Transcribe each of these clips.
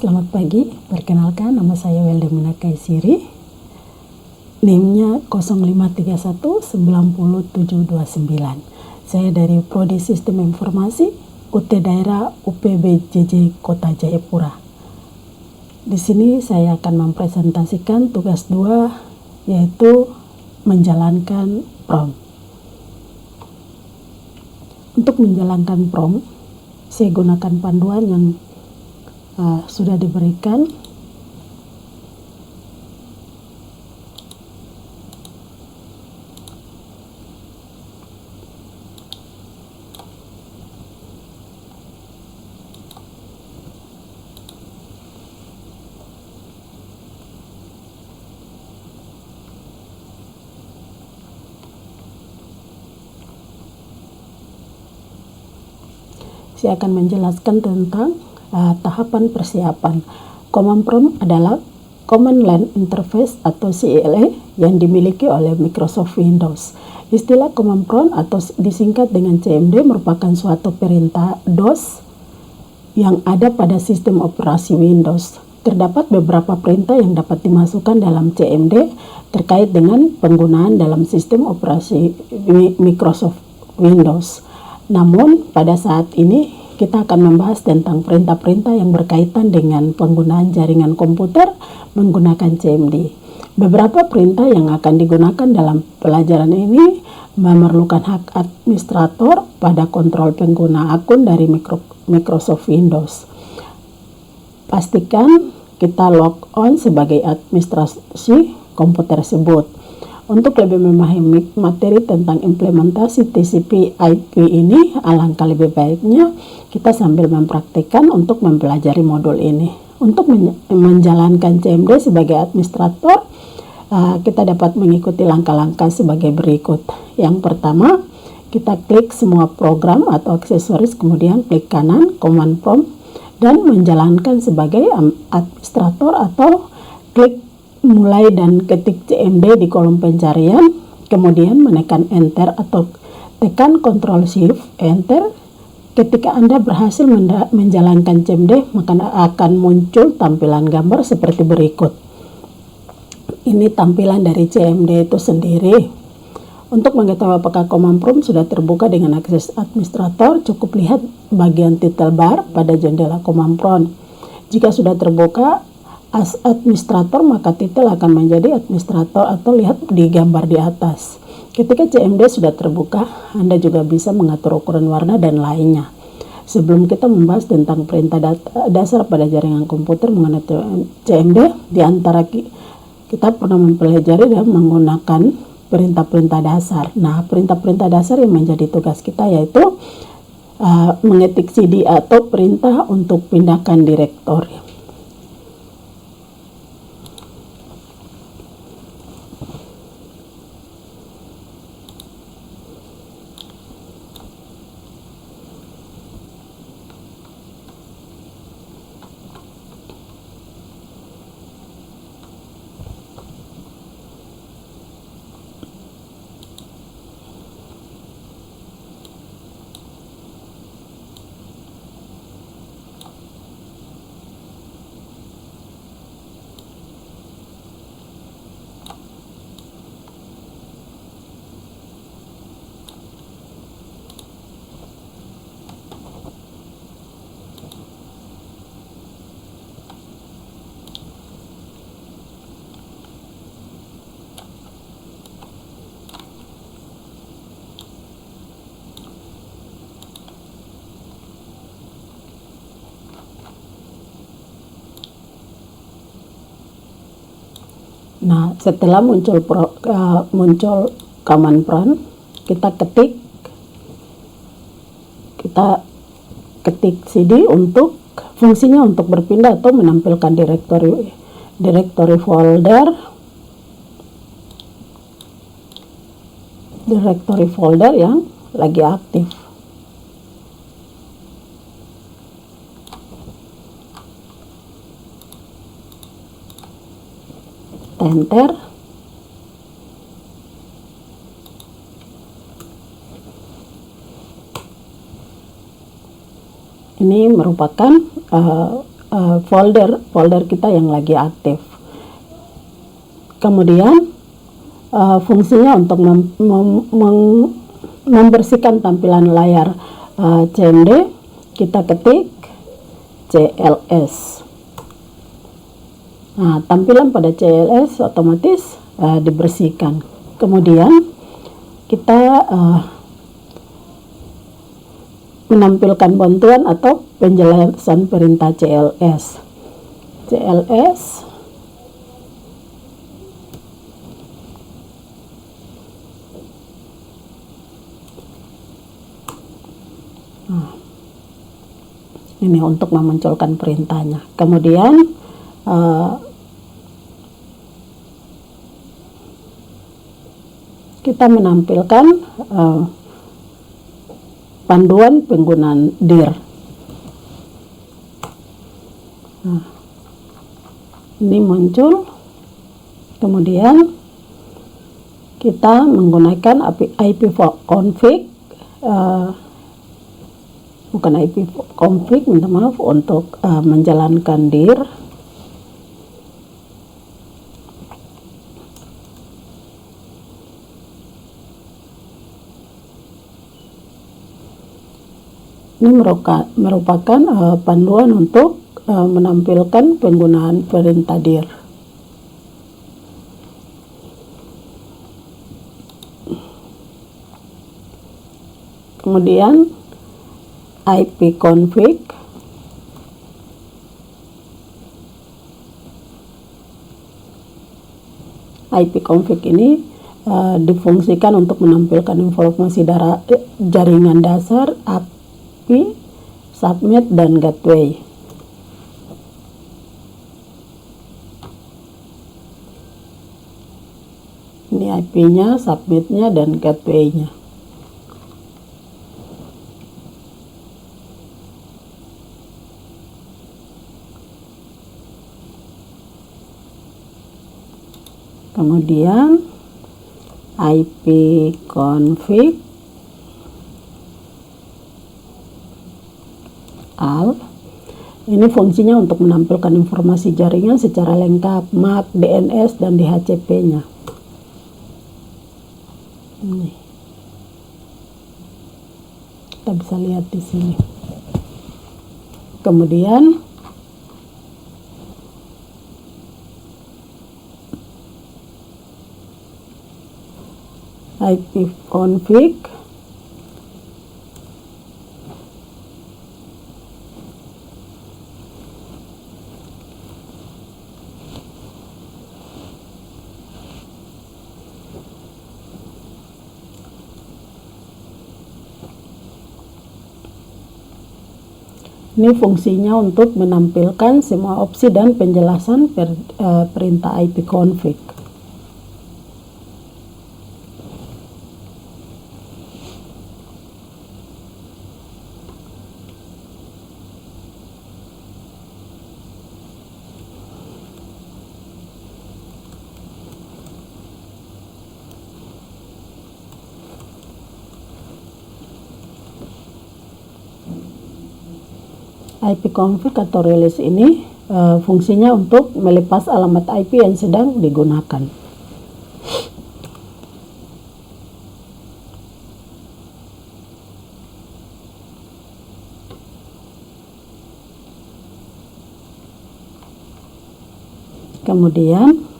Selamat pagi, perkenalkan nama saya Weldemina Kaisiri, NIM-nya 05319079. Saya dari Prodi Sistem Informasi UT Daerah UPBJJ Kota Jayapura. Di sini saya akan mempresentasikan tugas 2, yaitu menjalankan PROM. Untuk menjalankan PROM, saya gunakan panduan yang sudah diberikan. Saya akan menjelaskan tentang tahapan persiapan. Command Prompt adalah Command Line Interface atau CLI yang dimiliki oleh Microsoft Windows. Istilah Command Prompt atau disingkat dengan CMD merupakan suatu perintah DOS yang ada pada sistem operasi Windows. Terdapat beberapa perintah yang dapat dimasukkan dalam CMD terkait dengan penggunaan dalam sistem operasi Microsoft Windows. Namun pada saat ini kita akan membahas tentang perintah-perintah yang berkaitan dengan penggunaan jaringan komputer menggunakan CMD. Beberapa perintah yang akan digunakan dalam pelajaran ini memerlukan hak administrator pada kontrol pengguna akun dari Microsoft Windows. Pastikan kita log on sebagai administrasi komputer tersebut. Untuk lebih memahami materi tentang implementasi TCP/IP ini, alangkah lebih baiknya kita sambil mempraktikkan untuk mempelajari modul ini. Untuk menjalankan CMD sebagai administrator, kita dapat mengikuti langkah-langkah sebagai berikut. Yang pertama, kita klik semua program atau aksesoris, kemudian klik kanan Command Prompt dan menjalankan sebagai administrator, atau klik mulai dan ketik CMD di kolom pencarian, kemudian menekan Enter atau tekan Ctrl Shift Enter. Ketika Anda berhasil menjalankan CMD, maka akan muncul tampilan gambar seperti berikut. Ini tampilan dari CMD itu sendiri. Untuk mengetahui apakah Command Prompt sudah terbuka dengan akses administrator, cukup lihat bagian title bar pada jendela Command Prompt. Jika sudah terbuka as administrator, maka titel akan menjadi administrator atau lihat di gambar di atas. Ketika CMD sudah terbuka, Anda juga bisa mengatur ukuran warna dan lainnya. Sebelum kita membahas tentang perintah dasar pada jaringan komputer mengenai CMD, di antara kita pernah mempelajari dan menggunakan perintah-perintah dasar. Nah, perintah-perintah dasar yang menjadi tugas kita yaitu mengetik CD atau perintah untuk pindahkan direktori. Nah, setelah muncul Command Prompt, kita ketik CD untuk fungsinya untuk berpindah atau menampilkan direktori folder yang lagi aktif. Enter. Ini merupakan folder kita yang lagi aktif. Kemudian fungsinya untuk membersihkan tampilan layar CMD, kita ketik CLS. Nah, tampilan pada CLS otomatis dibersihkan. Kemudian kita menampilkan bantuan atau penjelasan perintah CLS. Ini untuk memunculkan perintahnya. Kemudian kita menampilkan panduan penggunaan dir. Nah, ini muncul. Kemudian kita menggunakan ipconfig, bukan ipconfig, minta maaf, untuk menjalankan dir. Ini merupakan panduan untuk menampilkan penggunaan perintah dir. Kemudian ipconfig, ini difungsikan untuk menampilkan informasi jaringan dasar, API, subnet, dan gateway. Ini IP-nya, subnetnya, dan gateway-nya. Kemudian ipconfig al, ini fungsinya untuk menampilkan informasi jaringan secara lengkap, MAC, DNS, dan DHCP-nya. Ini kita bisa lihat di sini. Kemudian ipconfig ini fungsinya untuk menampilkan semua opsi dan penjelasan perintah ipconfig. ipconfig atau release ini fungsinya untuk melepas alamat IP yang sedang digunakan. Kemudian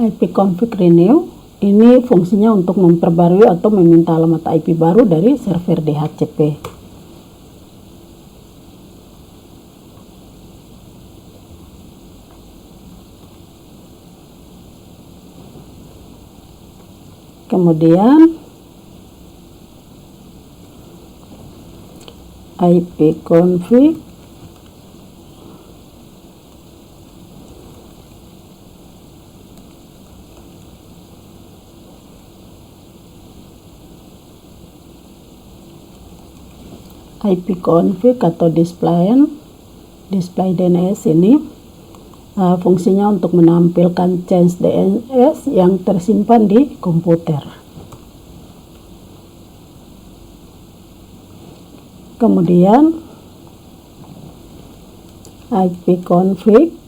ipconfig renew, ini fungsinya untuk memperbarui atau meminta alamat IP baru dari server DHCP. Kemudian ipconfig ipconfig atau display display DNS ini fungsinya untuk menampilkan change DNS yang tersimpan di komputer. Kemudian ipconfig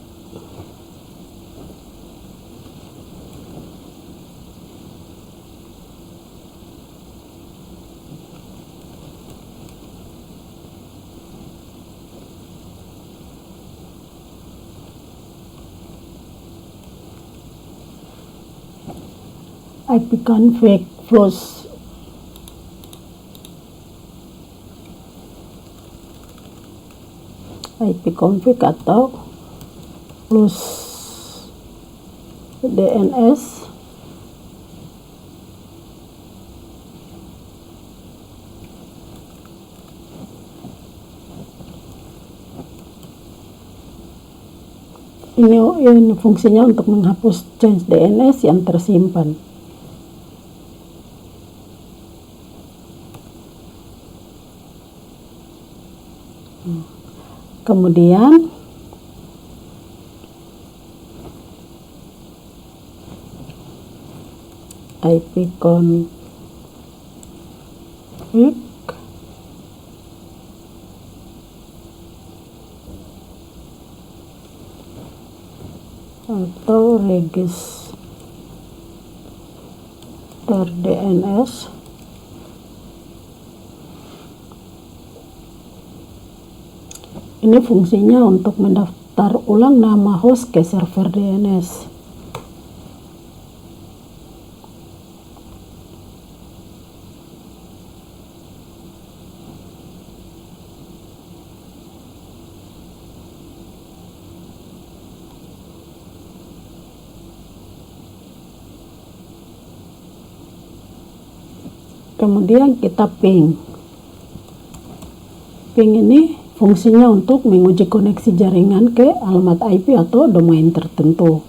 ipconfig plus ipconfig atau plus DNS ini fungsinya untuk menghapus change DNS yang tersimpan. Kemudian ipconfig atau register DNS ini fungsinya untuk mendaftar ulang nama host ke server DNS. Kemudian kita ping ini fungsinya untuk menguji koneksi jaringan ke alamat IP atau domain tertentu.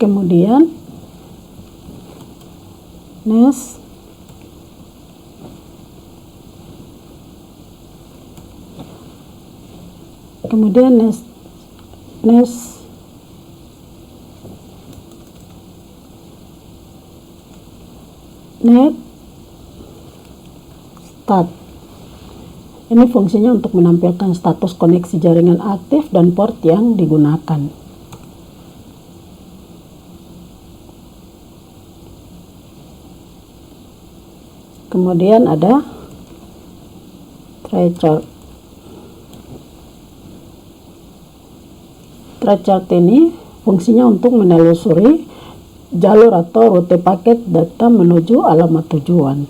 Kemudian NAS net stat ini fungsinya untuk menampilkan status koneksi jaringan aktif dan port yang digunakan. Kemudian ada try chart ini fungsinya untuk menelusuri jalur atau rute paket data menuju alamat tujuan.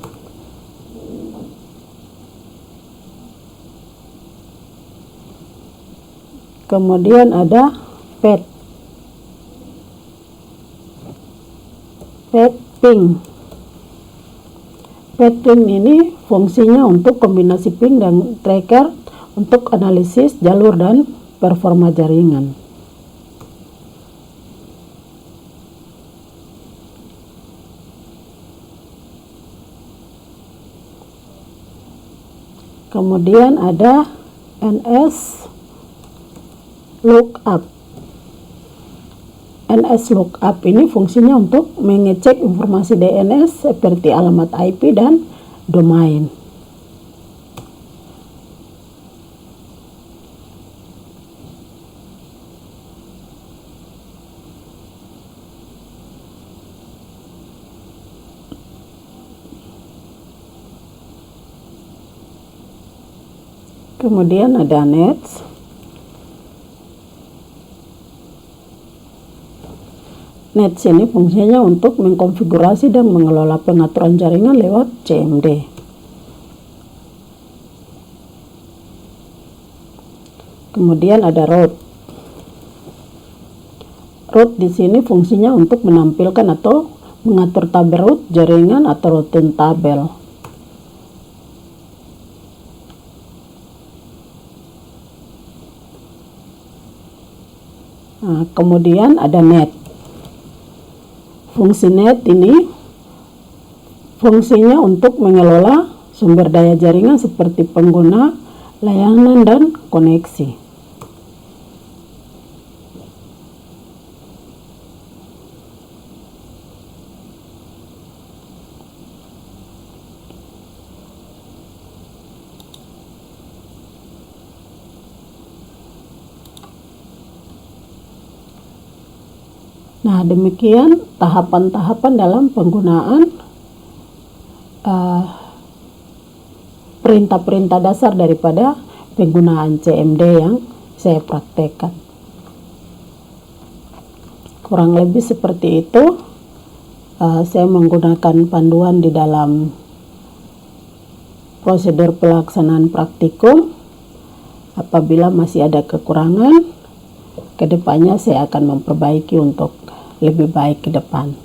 Kemudian ada ping. Ping ini fungsinya untuk kombinasi ping dan tracker untuk analisis jalur dan performa jaringan. Kemudian ada NS lookup. NS lookup ini fungsinya untuk mengecek informasi DNS seperti alamat IP dan domain. Kemudian ada nets. Nets ini fungsinya untuk mengkonfigurasi dan mengelola pengaturan jaringan lewat CMD. Kemudian ada route. Route di sini fungsinya untuk menampilkan atau mengatur tabel route jaringan atau routing tabel. Nah, kemudian ada net. Fungsi net ini Fungsinya untuk mengelola sumber daya jaringan seperti pengguna, layanan, dan koneksi. Nah, demikian tahapan-tahapan dalam penggunaan perintah-perintah dasar daripada penggunaan CMD yang saya praktekkan. Kurang lebih seperti itu. Saya menggunakan panduan di dalam prosedur pelaksanaan praktikum. Apabila masih ada kekurangan, kedepannya saya akan memperbaiki untuk lebih baik ke depan.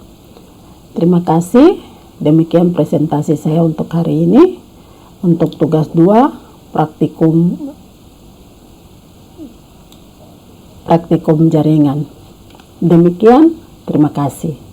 Terima kasih. Demikian presentasi saya untuk hari ini. Untuk tugas 2, praktikum jaringan. Demikian, terima kasih.